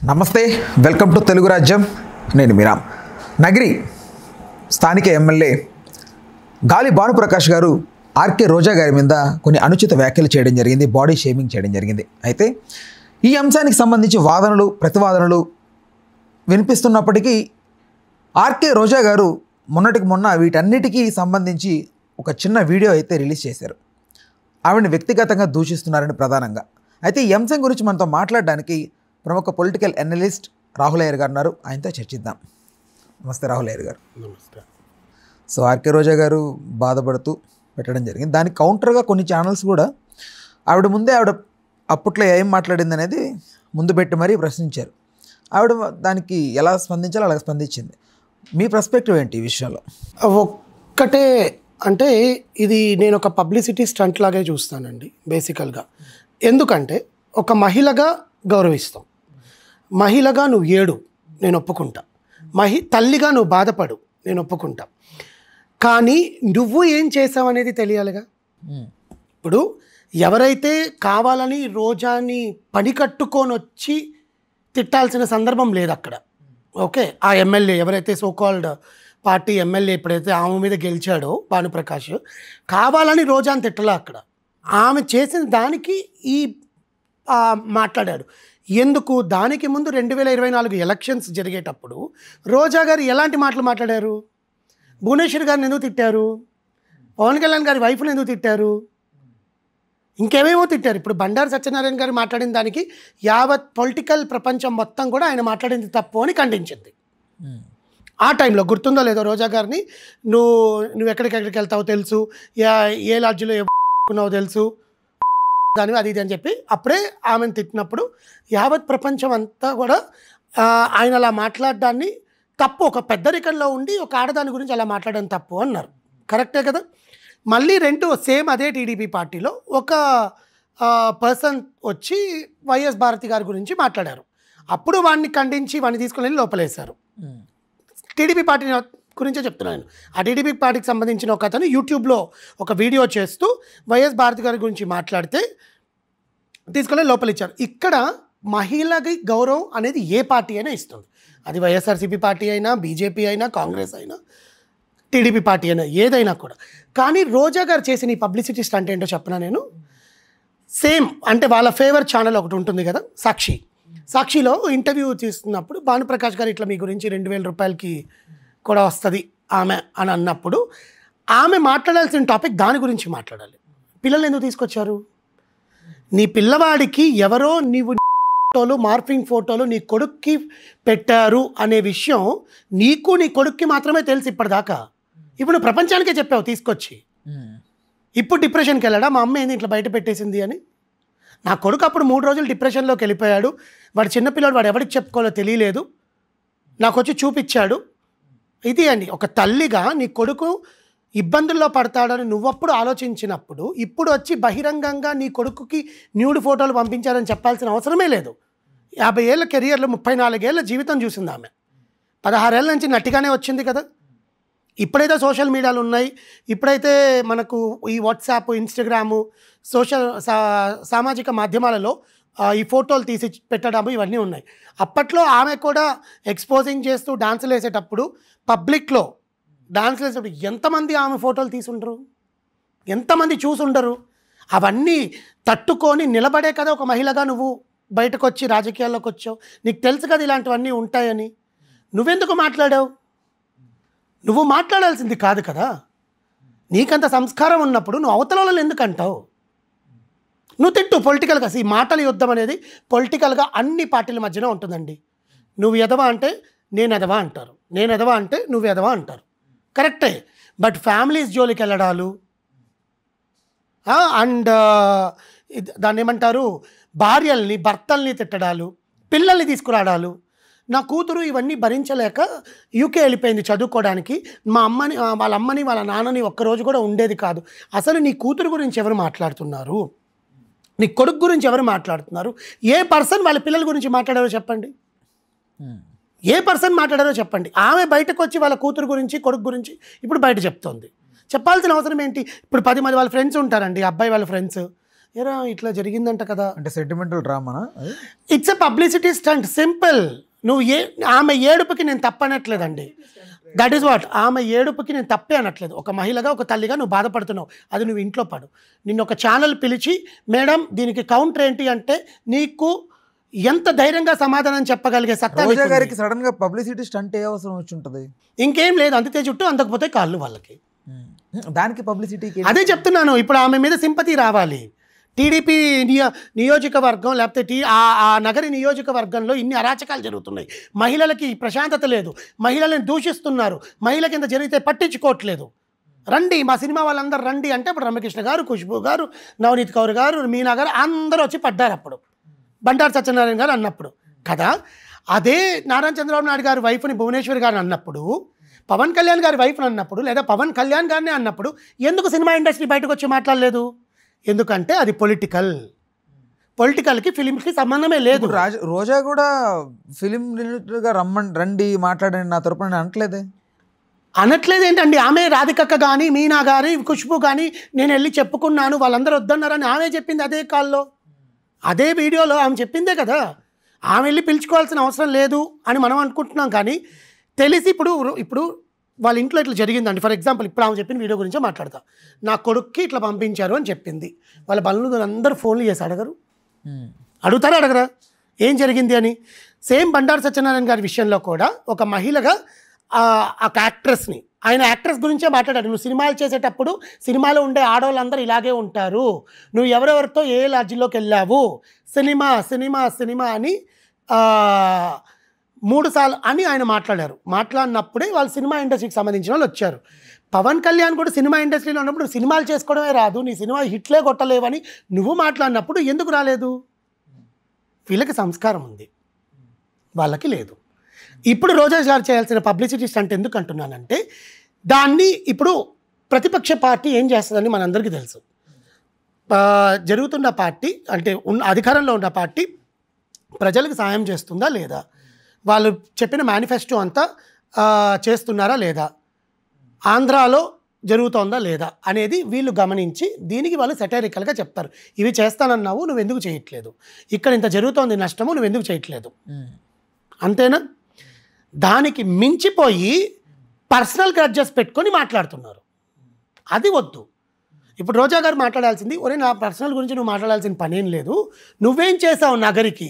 నమస్తే, welcome to Telugu రాజ్యం. నేను మీరామ్. నగిరి స్థానిక ఎమ్మెల్యే గాలి భానుప్రకాష్ గారు ఆర్కే రోజా గారి మీద కొన్ని అనుచిత వ్యాఖ్యలు చేయడం జరిగింది, బాడీ షేమింగ్ చేయడం జరిగింది. అయితే ఈ అంశానికి సంబంధించి వాదనలు ప్రతివాదనలు వినిపిస్తున్నప్పటికీ ఆర్కే రోజా గారు మొన్నటికి మొన్న వీటన్నిటికీ సంబంధించి ఒక చిన్న వీడియో అయితే రిలీజ్ చేశారు. ఆవిడని వ్యక్తిగతంగా దూషిస్తున్నారని ప్రధానంగా. అయితే ఈ అంశం గురించి మనతో మాట్లాడడానికి ప్రముఖ పొలిటికల్ అనలిస్ట్ రాహుల్ అయ్యర్ గారు ఉన్నారు. ఆయనతో చర్చిద్దాం. నమస్తే రాహుల్ అయ్యర్ గారు. నమస్తే. సో ఆర్కే రోజా గారు బాధపడుతూ పెట్టడం జరిగింది. దానికి కౌంటర్గా కొన్ని ఛానల్స్ కూడా ఆవిడ అప్పట్లో ఏం మాట్లాడింది అనేది ముందు పెట్టి మరీ ప్రశ్నించారు. ఆవిడ దానికి ఎలా స్పందించాలో అలా స్పందించింది. మీ పర్స్పెక్టివ్ ఏంటి ఈ విషయంలో? ఒక్కటే అంటే ఇది నేను ఒక పబ్లిసిటీ స్టంట్ లాగే చూస్తానండి బేసికల్గా. ఎందుకంటే ఒక మహిళగా గౌరవిస్తాం, మహిళగా నువ్వు ఏడు నేను ఒప్పుకుంటా, తల్లిగా నువ్వు బాధపడు నేను ఒప్పుకుంటా. కానీ నువ్వు ఏం చేసావు అనేది తెలియాలిగా. ఇప్పుడు ఎవరైతే కావాలని రోజాని పని కట్టుకొని వచ్చి తిట్టాల్సిన సందర్భం లేదు అక్కడ. ఓకే, ఆ ఎమ్మెల్యే ఎవరైతే సోకాల్డ్ పార్టీ ఎమ్మెల్యే ఎప్పుడైతే ఆమె మీద గెలిచాడో భానుప్రకాష్, కావాలని రోజాని తిట్టలే అక్కడ. ఆమె చేసిన దానికి ఈ మాట్లాడాడు. ఎందుకు? దానికి ముందు 2024 ఎలక్షన్స్ జరిగేటప్పుడు రోజా గారు ఎలాంటి మాటలు మాట్లాడారు? భువనేశ్వర్ గారిని ఎందుకు తిట్టారు? పవన్ కళ్యాణ్ గారి వైఫ్ని ఎందుకు తిట్టారు? ఇంకేమేమో తిట్టారు. ఇప్పుడు బండారు సత్యనారాయణ గారు మాట్లాడిన దానికి యావత్ పొలిటికల్ ప్రపంచం మొత్తం కూడా ఆయన మాట్లాడింది తప్పు అని ఖండించింది. ఆ టైంలో గుర్తుందో లేదో, రోజా గారిని నువ్వు ఎక్కడికెక్కడికి వెళ్తావో తెలుసు, ఏ లాడ్జ్లో ఉన్నావో తెలుసు, దాని అది ఇది అని చెప్పి అప్పుడే ఆమెను తిట్టినప్పుడు యావత్ ప్రపంచం అంతా కూడా ఆయన అలా మాట్లాడడాన్ని తప్పు, ఒక పెద్దరికంలో ఉండి ఒక ఆడదాని గురించి అలా మాట్లాడడం తప్పు అన్నారు. కరెక్టే కదా. మళ్ళీ సేమ్ అదే టీడీపీ పార్టీలో ఒక పర్సన్ వచ్చి వైఎస్ భారతి గారి గురించి మాట్లాడారు. అప్పుడు వాడిని ఖండించి వాడిని తీసుకుని వెళ్ళి లోపలేశారు. టీడీపీ పార్టీ గురించే చెప్తున్నాను. ఆ టీడీపీ పార్టీకి సంబంధించిన ఒక అతను యూట్యూబ్లో ఒక వీడియో చేస్తూ వైఎస్ భారతి గారి గురించి మాట్లాడితే తీసుకొని లోపలిచ్చారు. ఇక్కడ మహిళకి గౌరవం అనేది ఏ పార్టీ అయినా ఇస్తుంది. అది వైఎస్ఆర్సీపీ పార్టీ అయినా, బీజేపీ అయినా, కాంగ్రెస్ అయినా, టీడీపీ పార్టీ అయినా, ఏదైనా కూడా. కానీ రోజా గారు చేసిన ఈ పబ్లిసిటీ స్టంట్ ఏంటో చెప్పనా నేను. సేమ్ అంటే వాళ్ళ ఫేవర్ ఛానల్ ఒకటి ఉంటుంది కదా, సాక్షిలో ఇంటర్వ్యూ తీస్తున్నప్పుడు భానుప్రకాష్ గారు ఇట్లా మీ గురించి 2000 రూపాయలకి కూడా వస్తుంది ఆమె అని అన్నప్పుడు ఆమె మాట్లాడాల్సిన టాపిక్ దాని గురించి మాట్లాడాలి. పిల్లలు ఎందుకు తీసుకొచ్చారు? నీ పిల్లవాడికి ఎవరో నీవు ఫోటోలు, మార్ఫింగ్ ఫోటోలు నీ కొడుక్కి పెట్టారు అనే విషయం నీకు నీ కొడుక్కి మాత్రమే తెలుసు ఇప్పటిదాకా. ఇప్పుడు నువ్వు ప్రపంచానికే చెప్పావు తీసుకొచ్చి. ఇప్పుడు డిప్రెషన్కి వెళ్ళాడా? మా అమ్మ ఏంది ఇట్లా బయట పెట్టేసింది అని. నా కొడుకు అప్పుడు 3 రోజులు డిప్రెషన్లోకి వెళ్ళిపోయాడు. వాడు చిన్నపిల్లాడు, వాడు ఎవరికి చెప్పుకోవాలో తెలియలేదు, నాకు వచ్చి చూపించాడు. ఇది అండి, ఒక తల్లిగా నీ కొడుకు ఇబ్బందుల్లో పడతాడని నువ్వప్పుడు ఆలోచించినప్పుడు ఇప్పుడు వచ్చి బహిరంగంగా నీ కొడుకుకి న్యూడ్ ఫోటోలు పంపించాలని చెప్పాల్సిన అవసరమే లేదు. 50 ఏళ్ళ కెరియర్లో 34 ఏళ్ళ జీవితం చూసింది ఆమె. 16 ఏళ్ళ నుంచి నటిగానే వచ్చింది కదా. ఇప్పుడైతే సోషల్ మీడియాలు ఉన్నాయి, ఇప్పుడైతే మనకు ఈ వాట్సాప్, ఇన్స్టాగ్రాము, సామాజిక మాధ్యమాలలో ఈ ఫోటోలు తీసి పెట్టడము ఇవన్నీ ఉన్నాయి. అప్పట్లో ఆమె కూడా ఎక్స్పోజింగ్ చేస్తూ డాన్సులు వేసేటప్పుడు పబ్లిక్లో డాన్సులు వేసేటప్పుడు ఎంతమంది ఆమె ఫోటోలు తీసుండరు, ఎంతమంది చూసుండరు. అవన్నీ తట్టుకొని నిలబడే కదా ఒక మహిళగా నువ్వు బయటకు వచ్చి రాజకీయాల్లోకి వచ్చావు. నీకు తెలుసు కదా ఇలాంటివన్నీ ఉంటాయని. నువ్వెందుకు మాట్లాడావు? నువ్వు మాట్లాడాల్సింది కాదు కదా. నీకంత సంస్కారం ఉన్నప్పుడు నువ్వు అవతల వాళ్ళని ఎందుకు అంటావు? నువ్వు తిట్టు పొలిటికల్గా. ఈ మాటల యుద్ధం అనేది పొలిటికల్గా అన్ని పార్టీల మధ్యన ఉంటుందండి. నువ్వు ఎదవా అంటే నేను ఎదవా అంటారు, నేను ఎదవా అంటే నువ్వు ఎదవా అంటారు. కరెక్టే. బట్ ఫ్యామిలీస్ జోలికి వెళ్ళడాలు అండ్ దాన్ని ఏమంటారు, భార్యల్ని భర్తల్ని తిట్టడాలు, పిల్లల్ని తీసుకురాడాలు. నా కూతురు ఇవన్నీ భరించలేక యూకే వెళ్ళిపోయింది చదువుకోవడానికి. మా అమ్మని, వాళ్ళ అమ్మని, వాళ్ళ నాన్నని ఒక్కరోజు కూడా ఉండేది కాదు. అసలు నీ కూతురు గురించి ఎవరు మాట్లాడుతున్నారు? నీ కొడుకు గురించి ఎవరు మాట్లాడుతున్నారు? ఏ పర్సన్ వాళ్ళ పిల్లల గురించి మాట్లాడారో చెప్పండి. ఏ పర్సన్ మాట్లాడారో చెప్పండి. ఆమె బయటకు వచ్చి వాళ్ళ కూతురు గురించి, కొడుకు గురించి ఇప్పుడు బయట చెప్తోంది. చెప్పాల్సిన అవసరం ఏంటి? ఇప్పుడు 10 మంది వాళ్ళ ఫ్రెండ్స్ ఉంటారండి, అబ్బాయి వాళ్ళ ఫ్రెండ్స్. ఏరా ఇట్లా జరిగిందంట కదా. అంటే సెంటిమెంటల్ డ్రామానా? It's a publicity stunt, simple. నువ్వు ఆమె ఏడుపుకి నేను తప్పనట్లేదండి. దట్ ఈస్ వాట్, ఆమె ఏడుపుకి నేను తప్పే అనట్లేదు. ఒక మహిళగా, ఒక తల్లిగా నువ్వు బాధపడుతున్నావు, అది నువ్వు ఇంట్లో పడు. నిన్ను ఒక ఛానల్ పిలిచి మేడం దీనికి కౌంటర్ ఏంటి అంటే నీకు ఎంత ధైర్యంగా సమాధానం చెప్పగలిగే సత్తా రోజా గారికి సడన్ గా పబ్లిసిటీ స్టంట్ ఏ అవసరం వచ్చి ఉంటుంది? ఇంకేం లేదు, అందితే చుట్టూ అందకపోతే కాళ్ళు వాళ్ళకి. దానికి పబ్లిసిటీకి అదే చెప్తున్నాను. ఇప్పుడు ఆమె మీద సింపతి రావాలి. టీడీపీ నియోజకవర్గం లేకపోతే ఆ నగరి నియోజకవర్గంలో ఇన్ని అరాచకాలు జరుగుతున్నాయి, మహిళలకి ప్రశాంతత లేదు, మహిళలను దూషిస్తున్నారు, మహిళ కింద జరిగితే పట్టించుకోవట్లేదు, రండి మా సినిమా వాళ్ళందరూ రండి అంటే ఇప్పుడు రమ్యకృష్ణ గారు, ఖుష్బూ గారు, నవనీత్ కౌర్ గారు, మీనా గారు అందరూ వచ్చి పడ్డారు అప్పుడు బండారు సత్యనారాయణ గారు అన్నప్పుడు కదా. అదే నారాయణ చంద్రబాబు నాయుడు గారి వైఫ్ని భువనేశ్వరి గారు అన్నప్పుడు, పవన్ కళ్యాణ్ గారి వైఫ్ని అన్నప్పుడు, లేదా పవన్ కళ్యాణ్ గారిని అన్నప్పుడు ఎందుకు సినిమా ఇండస్ట్రీ బయటకు వచ్చి మాట్లాడలేదు? ఎందుకంటే అది పొలిటికల్కి ఫిలింకి సంబంధమే లేదు. రోజా కూడా ఫిలిం రిలేటెడ్గా రండి మాట్లాడండి నా తరపున అనట్లేదు ఏంటండి. ఆమె రాధికక్క కానీ, మీనా గారి, ఖుష్బూ కానీ నేను వెళ్ళి చెప్పుకున్నాను, వాళ్ళందరూ వద్దన్నారని ఆమె చెప్పింది అదే కాల్లో, అదే వీడియోలో ఆమె చెప్పిందే కదా. ఆమె వెళ్ళి పిలుచుకోవాల్సిన అవసరం లేదు అని మనం అనుకుంటున్నాం. కానీ తెలిసి ఇప్పుడు వాళ్ళ ఇంట్లో ఇట్లా జరిగిందండి. ఫర్ ఎగ్జాంపుల్ ఇప్పుడు ఆమె చెప్పిన వీడియో గురించే మాట్లాడతా. నా కొడుక్కి ఇట్లా పంపించారు అని చెప్పింది. వాళ్ళ బంధువులు అందరూ ఫోన్లు చేసి అడుగుతారా ఏం జరిగింది అని. సేమ్ బండారు సత్యనారాయణ గారి విషయంలో కూడా ఒక మహిళగా ఒక యాక్ట్రెస్ని, ఆయన యాక్ట్రెస్ గురించే మాట్లాడాడు. నువ్వు సినిమాలు చేసేటప్పుడు సినిమాలో ఉండే ఆడవాళ్ళందరూ ఇలాగే ఉంటారు, నువ్వు ఎవరెవరితో ఏ లాడ్జిలోకి వెళ్ళావు, సినిమా సినిమా సినిమా అని 3 సార్లు అని ఆయన మాట్లాడారు. మాట్లాడినప్పుడే వాళ్ళు సినిమా ఇండస్ట్రీకి సంబంధించిన వాళ్ళు వచ్చారు. పవన్ కళ్యాణ్ కూడా సినిమా ఇండస్ట్రీలో ఉన్నప్పుడు సినిమాలు చేసుకోవడమే రాదు, నీ సినిమా హిట్లే కొట్టలేవని నువ్వు మాట్లాడినప్పుడు ఎందుకు రాలేదు? వీళ్ళకి సంస్కారం ఉంది, వాళ్ళకి లేదు. ఇప్పుడు రోజా గారు చేయాల్సిన పబ్లిసిటీ స్టంట్ ఎందుకు అంటున్నానంటే, దాన్ని ఇప్పుడు ప్రతిపక్ష పార్టీ ఏం చేస్తుందని మనందరికీ తెలుసు. జరుగుతున్న పార్టీ అంటే అధికారంలో ఉన్న పార్టీ ప్రజలకు సాయం చేస్తుందా లేదా, వాళ్ళు చెప్పిన మేనిఫెస్టో అంతా చేస్తున్నారా లేదా, ఆంధ్రాలో జరుగుతోందా లేదా అనేది వీళ్ళు గమనించి దీనికి వాళ్ళు సెటైరికల్గా చెప్తారు. ఇవి చేస్తానన్నావు, నువ్వు ఎందుకు చేయట్లేదు, ఇక్కడ ఇంత జరుగుతోంది నష్టము, నువ్వు ఎందుకు చేయట్లేదు, అంతేనా? దానికి మించిపోయి పర్సనల్ గ్రడ్జెస్ పెట్టుకొని మాట్లాడుతున్నారు. అది వద్దు. ఇప్పుడు రోజా గారు మాట్లాడాల్సింది, ఒరే నా పర్సనల్ గురించి నువ్వు మాట్లాడాల్సిన పనేం లేదు, నువ్వేం చేసావు నగరికి,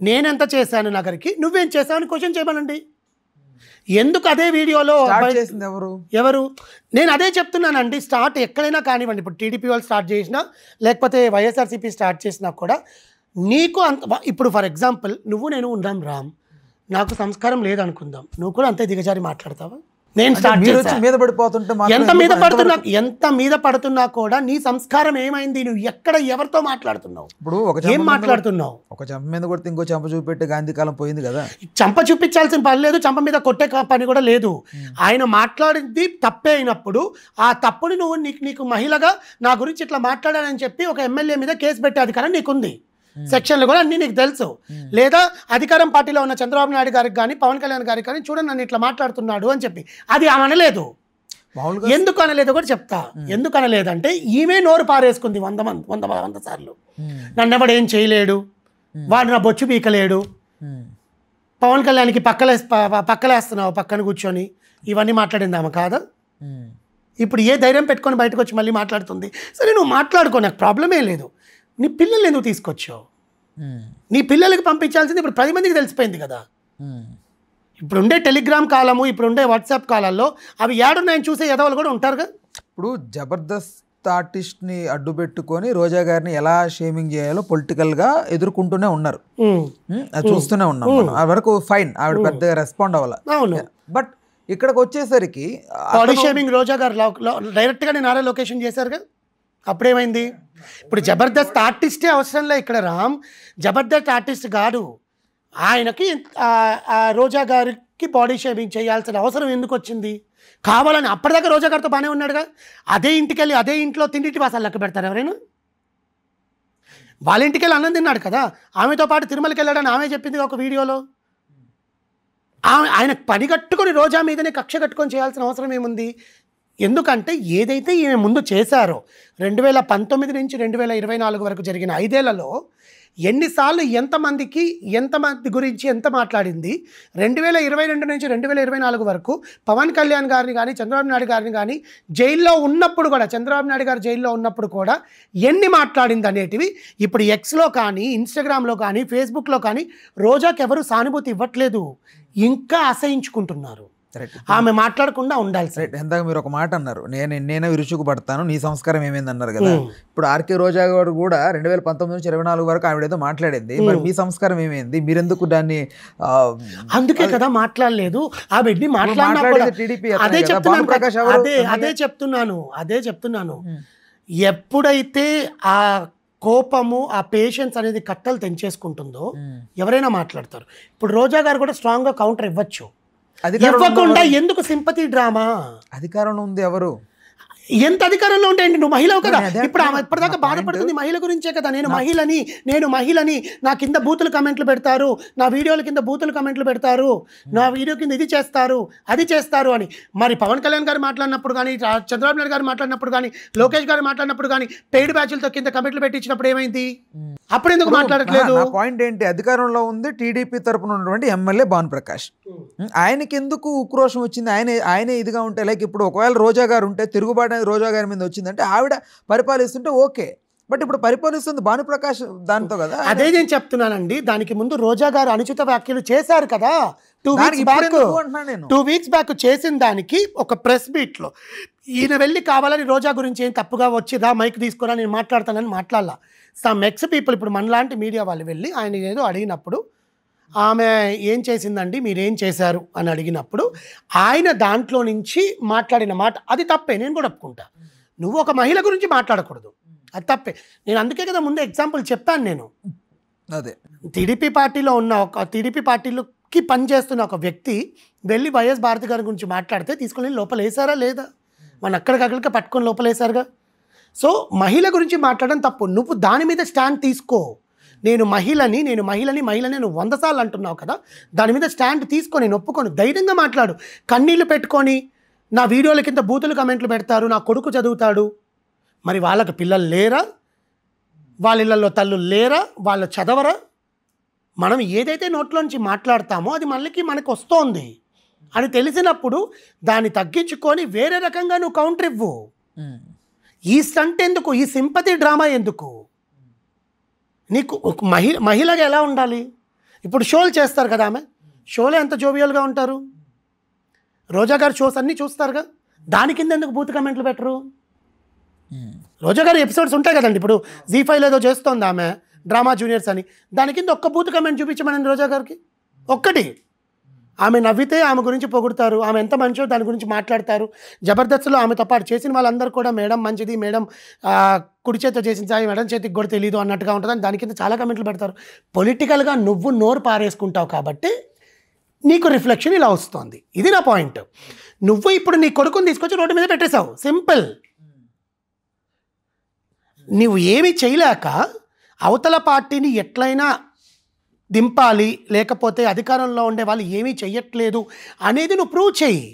నేనెంత చేశాను నగరికి, నువ్వేం చేసావు అని క్వశ్చన్ చేయమనండి. ఎందుకు అదే వీడియోలో ఎవరు? నేను అదే చెప్తున్నానండి. స్టార్ట్ ఎక్కడైనా కానివ్వండి, ఇప్పుడు టీడీపీ వాళ్ళు స్టార్ట్ చేసినా లేకపోతే వైఎస్ఆర్సీపీ స్టార్ట్ చేసినా కూడా నీకు అంత, ఇప్పుడు ఫర్ ఎగ్జాంపుల్ నేను ఉన్నాం రామ్, నాకు సంస్కారం లేదనుకుందాం, నువ్వు కూడా అంతే దిగజారి మాట్లాడతావా? నేను స్టార్ట్ మీద పడిపోతుంటే ఎంత మీద పడుతున్నా కూడా నీ సంస్కారం ఏమైంది? నువ్వు ఎక్కడ ఎవరితో మాట్లాడుతున్నావు? ఇప్పుడు ఏం మాట్లాడుతున్నావు? ఒక చెంప మీద కొడితే ఇంకో చెంప చూపెట్టి గాంధీ కాలం పోయింది కదా. చెంప చూపించాల్సిన పని లేదు, చెంప మీద కొట్టే పని కూడా లేదు. ఆయన మాట్లాడింది తప్పే అయినప్పుడు ఆ తప్పుని నువ్వు నీకు మహిళగా నా గురించి ఇట్లా మాట్లాడానని చెప్పి ఒక ఎమ్మెల్యే మీద కేసు పెట్టే అధికారం నీకుంది. సెక్షన్లు కూడా అన్నీ నీకు తెలుసు. లేదా అధికారం పార్టీలో ఉన్న చంద్రబాబు నాయుడు గారికి కానీ పవన్ కళ్యాణ్ గారికి కానీ చూడండి నన్ను ఇట్లా మాట్లాడుతున్నాడు అని చెప్పి, అది ఆమె అనలేదు. ఎందుకు అనలేదు కూడా చెప్తా. ఎందుకు అనలేదంటే ఈమె నోరు పారేసుకుంది 100 సార్లు, నన్ను ఎవడు ఏం చేయలేడు, వాడు నా బొచ్చు పీకలేడు, పవన్ కళ్యాణ్కి పక్కలేస్తున్నావు పక్కన కూర్చొని, ఇవన్నీ మాట్లాడింది ఆమె కాదా? ఇప్పుడు ఏ ధైర్యం పెట్టుకొని బయటకు వచ్చి మళ్ళీ మాట్లాడుతుంది? సరే నువ్వు మాట్లాడుకో, నాకు ప్రాబ్లమే లేదు. నీ పిల్లలు ఎందుకు తీసుకొచ్చావు? నీ పిల్లలకి పంపించాల్సింది ఇప్పుడు 10 మందికి తెలిసిపోయింది కదా. ఇప్పుడుండే టెలిగ్రామ్ కాలము, ఇప్పుడుండే వాట్సాప్ కాలాల్లో అవి ఏడున్నాయని చూసే ఎదవలు కూడా ఉంటారుగా. ఇప్పుడు జబర్దస్త్ ఆర్టిస్ట్ని అడ్డు పెట్టుకొని రోజా గారిని ఎలా షేమింగ్ చేయాలో పొలిటికల్గా ఎదుర్కొంటూనే ఉన్నారు, అది చూస్తూనే ఉన్నాం. ఆ వరకు ఫైన్, ఆవిడ పెద్దగా రెస్పాండ్ అవ్వాలి. అవును, బట్ ఇక్కడికి వచ్చేసరికి బాడీ షేమింగ్ రోజా గారు డైరెక్ట్గానే నారా లొకేషన్ చేశారుగా. అప్పుడేమైంది? ఇప్పుడు జబర్దస్త్ ఆర్టిస్టే అవసరంలే ఇక్కడ రామ్, జబర్దస్త్ ఆర్టిస్ట్ కాదు, ఆయనకి రోజా గారికి బాడీ షేమింగ్ చేయాల్సిన అవసరం ఎందుకు వచ్చింది? కావాలని అప్పటిదాకా రోజా గారితో బాగానే ఉన్నాడుగా. అదే ఇంటికి వెళ్ళి అదే ఇంట్లో తిండిటి వాసాలు లెక్క పెడతారు ఎవరైనా? వాళ్ళ ఇంటికి వెళ్ళి అన్నం తిన్నాడు కదా, ఆమెతో పాటు తిరుమలకి వెళ్ళాడని ఆమె చెప్పింది ఒక వీడియోలో. ఆయన పని కట్టుకొని రోజా మీదనే కక్ష కట్టుకొని చేయాల్సిన అవసరం ఏముంది? ఎందుకంటే ఏదైతే ఈమె ముందు చేశారో 2019 నుంచి 2024 వరకు జరిగిన 5 ఏళ్లలో ఎన్నిసార్లు ఎంతమంది గురించి ఎంత మాట్లాడింది, 2022 నుంచి 2024 వరకు పవన్ కళ్యాణ్ గారిని కానీ చంద్రబాబు నాయుడు గారిని కానీ జైల్లో ఉన్నప్పుడు కూడా, చంద్రబాబు నాయుడు గారు జైల్లో ఉన్నప్పుడు కూడా ఎన్ని మాట్లాడింది అనేటివి ఇప్పుడు ఎక్స్లో కానీ, ఇన్స్టాగ్రామ్లో కానీ, ఫేస్బుక్లో కానీ రోజాకి ఎవరు సానుభూతి ఇవ్వట్లేదు, ఇంకా అసహించుకుంటున్నారు. ఆమె మాట్లాడకుండా ఉండాలి. ఎందాక మీరు ఒక మాట అన్నారు, నేనే విరుచుకు పడతాను, నీ సంస్కారం ఏమైంది అన్నారు కదా. ఇప్పుడు ఆర్కే రోజా గారు కూడా 2019 నుంచి 2024 వరకు ఆవిడేదో మాట్లాడింది, మరి మీ సంస్కారం ఏమైంది, మీరెందుకు దాన్ని? అందుకే కదా మాట్లాడలేదు. ఆవిడ్ని టీడీపీ అదే చెప్తున్నాను. ఎప్పుడైతే ఆ కోపము, ఆ పేషెన్స్ అనేది కట్టలు తెంచేసుకుంటుందో ఎవరైనా మాట్లాడతారు. ఇప్పుడు రోజా గారు కూడా స్ట్రాంగ్గా కౌంటర్ ఇవ్వచ్చు. ఇవ్వకుండా ఎందుకు సింపతి డ్రామా? అధికారంలో ఉంది ఎవరు? ఎంత అధికారంలో ఉంటాయండి? నువ్వు మహిళవు కదా. ఇప్పుడు ఆమె ఇప్పటిదాకా బాధపడుతుంది మహిళ గురించే కదా. నేను మహిళని నా కింద బూతులు కమెంట్లు పెడతారు, నా వీడియోల కింద బూతులు కమెంట్లు పెడతారు, నా వీడియో కింద ఇది చేస్తారు అది చేస్తారు అని. మరి పవన్ కళ్యాణ్ గారు మాట్లాడినప్పుడు కానీ, చంద్రబాబు నాయుడు గారు మాట్లాడినప్పుడు కానీ, లోకేష్ గారు మాట్లాడినప్పుడు కానీ పెయిడ్ బ్యాచ్లతో కింద కమెంట్లు పెట్టించినప్పుడు ఏమైంది? అప్పుడు ఎందుకు మాట్లాడట్లేదు? పాయింట్ ఏంటి? అధికారంలో ఉంది టీడీపీ తరపున ఉన్నటువంటి ఎమ్మెల్యే భానుప్రకాష్, ఆయనకి ఎందుకు ఉక్రోషం వచ్చింది? ఆయనే ఇదిగా ఉంటే, లైక్ ఇప్పుడు ఒకవేళ రోజా గారు ఉంటే తిరుగుబాటు రోజా గారి మీద వచ్చిందంటే ఆవిడ పరిపాలిస్తుంటే ఓకే, బట్ ఇప్పుడు పరిపాలిస్తుంది భానుప్రకాష్ దాంతో కదా. అదే నేను చెప్తున్నానండి. దానికి ముందు రోజా గారు అనుచిత వ్యాఖ్యలు చేశారు కదా 2 వీక్స్ బ్యాక్. చేసిన దానికి ఒక ప్రెస్ మీట్లో ఈయన వెళ్ళి కావాలని రోజా గురించి ఏం తప్పుగా వచ్చిదా మైక్ తీసుకురా నేను మాట్లాడతానని మాట్లాడాల. సమ్ ఎక్స్ పీపుల్, ఇప్పుడు మనలాంటి మీడియా వాళ్ళు వెళ్ళి ఆయన ఏదో అడిగినప్పుడు, ఆమె ఏం చేసిందండి, మీరేం చేశారు అని అడిగినప్పుడు ఆయన దాంట్లో నుంచి మాట్లాడిన మాట అది తప్పే, నేను కూడా ఒప్పుకుంటా. నువ్వు ఒక మహిళ గురించి మాట్లాడకూడదు, అది తప్పే. నేను అందుకే కదా ముందు ఎగ్జాంపుల్ చెప్పాను. నేను అదే టీడీపీ పార్టీలోకి పనిచేస్తున్న ఒక వ్యక్తి వెళ్ళి వైఎస్ భారతి గారి గురించి మాట్లాడితే తీసుకొని లోపల వేసారా లేదా? మన అక్కడికక్కడికి పట్టుకొని లోపల వేసారుగా. సో మహిళ గురించి మాట్లాడడం తప్పు. నువ్వు దాని మీద స్టాండ్ తీసుకో. నేను మహిళని నువ్వు 100 సార్లు అంటున్నావు కదా, దాని మీద స్టాండ్ తీసుకో. నేను ఒప్పుకోను. ధైర్యంగా మాట్లాడు. కన్నీళ్లు పెట్టుకొని నా వీడియోల కింద బూతులు కమెంట్లు పెడతారు, నా కొడుకు చదువుతాడు, మరి వాళ్ళకి పిల్లలు లేరా? వాళ్ళ ఇళ్ళల్లో తల్లులు లేరా? వాళ్ళు చదవరా? మనం ఏదైతే నోట్లోంచి మాట్లాడతామో అది మనకి వస్తోంది అని తెలిసినప్పుడు దాన్ని తగ్గించుకొని వేరే రకంగా నువ్వు కౌంటర్ ఇవ్వు. ఈ స్టంట్ ఎందుకు? ఈ సింపతి డ్రామా ఎందుకు? నీకు ఒక మహిళగా ఎలా ఉండాలి? ఇప్పుడు షోలు చేస్తారు కదా, ఆమె షోలో ఎంత జోవియల్గా ఉంటారు. రోజా గారు షోస్ అన్నీ చూస్తారుగా, దాని కింద ఎందుకు బూత్ కమెంట్లు పెట్టరు? రోజా గారు ఎపిసోడ్స్ ఉంటాయి కదండి. ఇప్పుడు జీ5 ఏదో చేస్తోంది ఆమె డ్రామా జూనియర్స్ అని, దాని కింద ఒక్క బూత్ కమెంట్ చూపించమని రోజా గారికి ఒక్కటి. ఆమె నవ్వితే ఆమె గురించి పొగుడతారు, ఆమె ఎంత మంచో దాని గురించి మాట్లాడతారు. జబర్దస్త్లో ఆమెతో పాటు చేసిన వాళ్ళందరూ కూడా మేడం మంచిది, మేడం కుడి చేతితో చేసిన సాయి మేడం చేతికి కూడా తెలియదు అన్నట్టుగా ఉంటుందని దాని కింద చాలా కమెంట్లు పెడతారు. పొలిటికల్గా నువ్వు నోరు పారేసుకుంటావు కాబట్టి నీకు రిఫ్లెక్షన్ ఇలా వస్తుంది. ఇది నా పాయింట్. నువ్వు ఇప్పుడు నీ కొడుకుని తీసుకొచ్చి రోడ్డు మీద పెట్టేశావు, సింపుల్. నువ్వు ఏమీ చేయలేక అవతల పార్టీని ఎట్లయినా దింపాలి, లేకపోతే అధికారంలో ఉండే వాళ్ళు ఏమీ చెయ్యట్లేదు అనేది నువ్వు ప్రూవ్ చేయి.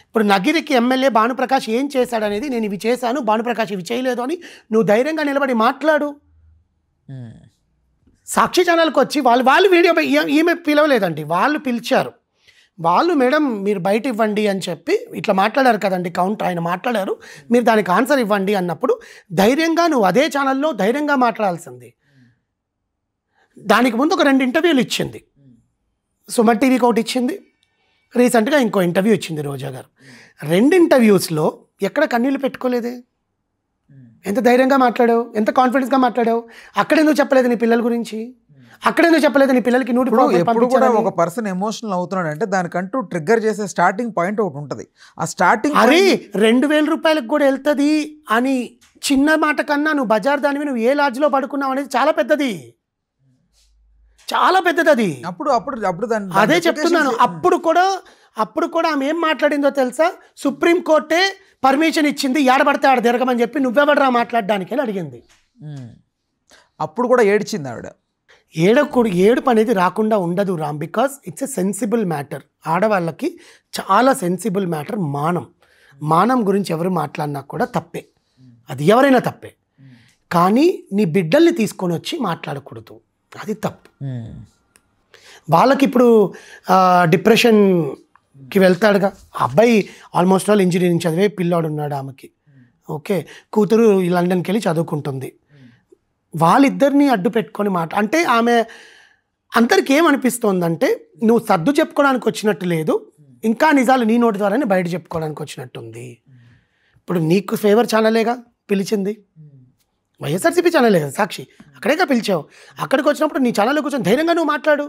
ఇప్పుడు నగిరికి ఎమ్మెల్యే భానుప్రకాష్ ఏం చేశాడనేది, నేను ఇవి చేశాను, భానుప్రకాష్ ఇవి చేయలేదు అని నువ్వు ధైర్యంగా నిలబడి మాట్లాడు. సాక్షి ఛానల్కి వచ్చి వాళ్ళు వీడియో ఈమె పిలవలేదండి, వాళ్ళు పిలిచారు. వాళ్ళు మేడం మీరు బయట ఇవ్వండి అని చెప్పి ఇట్లా మాట్లాడారు కదండి, కౌంటర్ ఆయన మాట్లాడారు, మీరు దానికి ఆన్సర్ ఇవ్వండి అన్నప్పుడు ధైర్యంగా నువ్వు అదే ఛానల్లో ధైర్యంగా మాట్లాడాల్సింది. దానికి ముందు ఒక 2 ఇంటర్వ్యూలు ఇచ్చింది. సుమన్ టీవీకి ఒకటి ఇచ్చింది, రీసెంట్గా ఇంకో ఇంటర్వ్యూ ఇచ్చింది రోజా గారు. 2 ఇంటర్వ్యూస్లో ఎక్కడ కన్నీళ్ళు పెట్టుకోలేదే. ఎంత ధైర్యంగా మాట్లాడావు, ఎంత కాన్ఫిడెన్స్గా మాట్లాడావు. అక్కడెందుకు చెప్పలేదు నీ పిల్లల గురించి? అక్కడెందుకు చెప్పలేదు నీ పిల్లలకి ఎప్పుడు కూడా ఒక పర్సన్ ఎమోషనల్ అవుతున్నాడు అంటే దానికంటూ ట్రిగ్గర్ చేసే స్టార్టింగ్ పాయింట్ ఒకటి ఉంటుంది. ఆ స్టార్టింగ్ అరే 2000 రూపాయలకు కూడా వెళ్తుంది అని చిన్న మాట కన్నా నువ్వు బజార్ దానివి నువ్వు ఏ లాడ్జ్లో పడుకున్నావు అనేది చాలా పెద్దది, చాలా పెద్దది అది. అప్పుడు అదే చెప్తున్నాను. అప్పుడు కూడా ఆమె ఏం మాట్లాడిందో తెలుసా? సుప్రీంకోర్టే పర్మిషన్ ఇచ్చింది, ఏడబడితే ఆడ తిరగమని చెప్పి నువ్వెవడరా మాట్లాడడానికి అని అడిగింది. అప్పుడు కూడా ఏడ్చింది ఆవిడ. ఏడుపు అనేది రాకుండా ఉండదు Ram, because it's a sensible matter. ఆడవాళ్ళకి చాలా సెన్సిబుల్ మ్యాటర్ మానం. మానం గురించి ఎవరు మాట్లాడినా కూడా తప్పే, అది ఎవరైనా తప్పే. కానీ నీ బిడ్డల్ని తీసుకొని వచ్చి మాట్లాడకూడదు, అది తప్పు. వాళ్ళకి ఇప్పుడు డిప్రెషన్కి వెళ్తాడుగా అబ్బాయి, ఆల్మోస్ట్ ఆల్ ఇంజనీరింగ్ చదివే పిల్లాడు ఉన్నాడు ఆమెకి, ఓకే, కూతురు లండన్కి వెళ్ళి చదువుకుంటుంది. వాళ్ళిద్దరిని అడ్డు పెట్టుకొని అంటే ఆమె అందరికి ఏమనిపిస్తోందంటే నువ్వు సర్దు చెప్పుకోవడానికి వచ్చినట్టు లేదు, ఇంకా నిజాలు నీ నోటి ద్వారానే బయట చెప్పుకోవడానికి వచ్చినట్టుంది. ఇప్పుడు నీకు ఫేవర్ ఛానలేగా పిలిచింది, వైఎస్ఆర్సీపీ ఛానలే కదా సాక్షి, అక్కడేగా పిలిచావు. అక్కడికి వచ్చినప్పుడు నీ ఛానల్లో కూర్చొని ధైర్యంగా నువ్వు మాట్లాడు.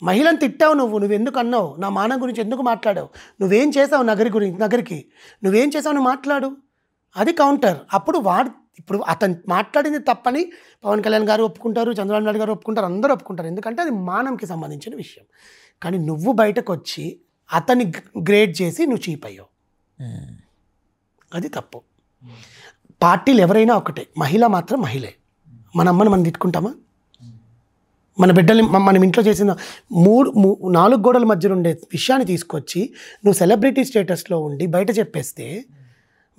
మహిళను తిట్టావు, నువ్వు ఎందుకు అన్నావు, నా మానం గురించి ఎందుకు మాట్లాడావు, నువ్వేం చేసావు నగరికి నువ్వేం చేసావు, నువ్వు మాట్లాడు, అది కౌంటర్. అప్పుడు ఇప్పుడు అతను మాట్లాడింది తప్పని పవన్ కళ్యాణ్ గారు ఒప్పుకుంటారు, చంద్రబాబు నాయుడు గారు ఒప్పుకుంటారు, అందరూ ఒప్పుకుంటారు, ఎందుకంటే అది మానంకి సంబంధించిన విషయం. కానీ నువ్వు బయటకు వచ్చి అతన్ని గ్రేడ్ చేసి నువ్వు చీప్ అయ్యావు, అది తప్పు. పార్టీలు ఎవరైనా ఒకటే, మహిళ మాత్రం మహిళే. మన అమ్మని మనం తిట్టుకుంటామా? మన బిడ్డల్ని మనం ఇంట్లో చేసిన 4 గోడల మధ్య ఉండే విషయాన్ని తీసుకొచ్చి నువ్వు సెలబ్రిటీ స్టేటస్లో ఉండి బయట చెప్పేస్తే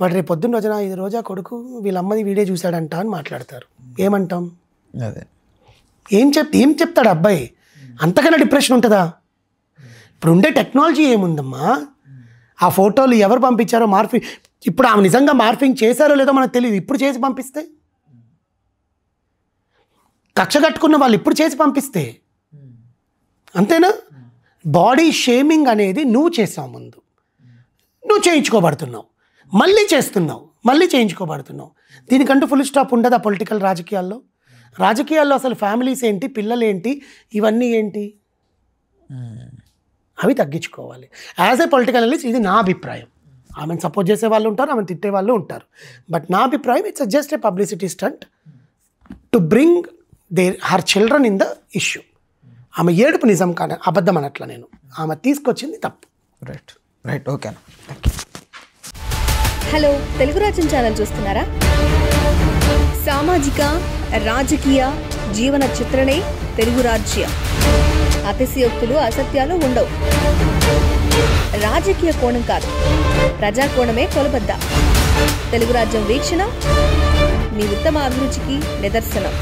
వాడు రేపు పొద్దున్న రోజున ఇది రోజా కొడుకు వీళ్ళ అమ్మది వీడియో చూశాడంట అని మాట్లాడతారు. ఏమంటాం? అదే ఏం చెప్తాడు అబ్బాయి? అంతకన్నా డిప్రెషన్ ఉంటుందా? ఇప్పుడు ఉండే టెక్నాలజీ ఏముందమ్మా? ఆ ఫోటోలు ఎవరు పంపించారో మార్ఫింగ్, ఇప్పుడు ఆమె నిజంగా మార్ఫింగ్ చేశారో లేదో మనకు తెలియదు. ఇప్పుడు చేసి పంపిస్తే, కక్ష కట్టుకున్న వాళ్ళు ఇప్పుడు చేసి పంపిస్తే అంతేనా? బాడీ షేమింగ్ అనేది నువ్వు చేసావు, ముందు నువ్వు చేయించుకోబడుతున్నావు, మళ్ళీ చేస్తున్నావు, మళ్ళీ చేయించుకోబడుతున్నావు. దీనికంటూ ఫుల్ స్టాప్ ఉండదా పొలిటికల్ రాజకీయాల్లో అసలు ఫ్యామిలీస్ ఏంటి, పిల్లలు ఏంటి, ఇవన్నీ ఏంటి, అవి తగ్గించుకోవాలి. యాజ్ ఏ పొలిటికల్ అనలిస్ట్ ఇది నా అభిప్రాయం. ఆమెను సపోర్ట్ చేసే వాళ్ళు ఉంటారు, ఆమెను తిట్టే వాళ్ళు ఉంటారు, బట్ నా అభిప్రాయం it's just a publicity stunt to bring her children in the issue. ఆమె ఏడుపు నిజం కానీ అబద్ధం అనట్ల నేను, ఆమె తీసుకొచ్చింది తప్పు. Right okay. హలో, తెలుగు రాజ్యం ఛానల్ చూస్తున్నారా? సామాజిక రాజకీయ జీవన చిత్రణే తెలుగు రాజ్యం. అతిశయోక్తులు అసత్యాలు ఉండవు. రాజకీయ కోణం కాదు, ప్రజా కోణమే కొలబద్ద. తెలుగు రాజ్యం వీక్షణ మీ ఉత్తమ అభిరుచికి నిదర్శనం.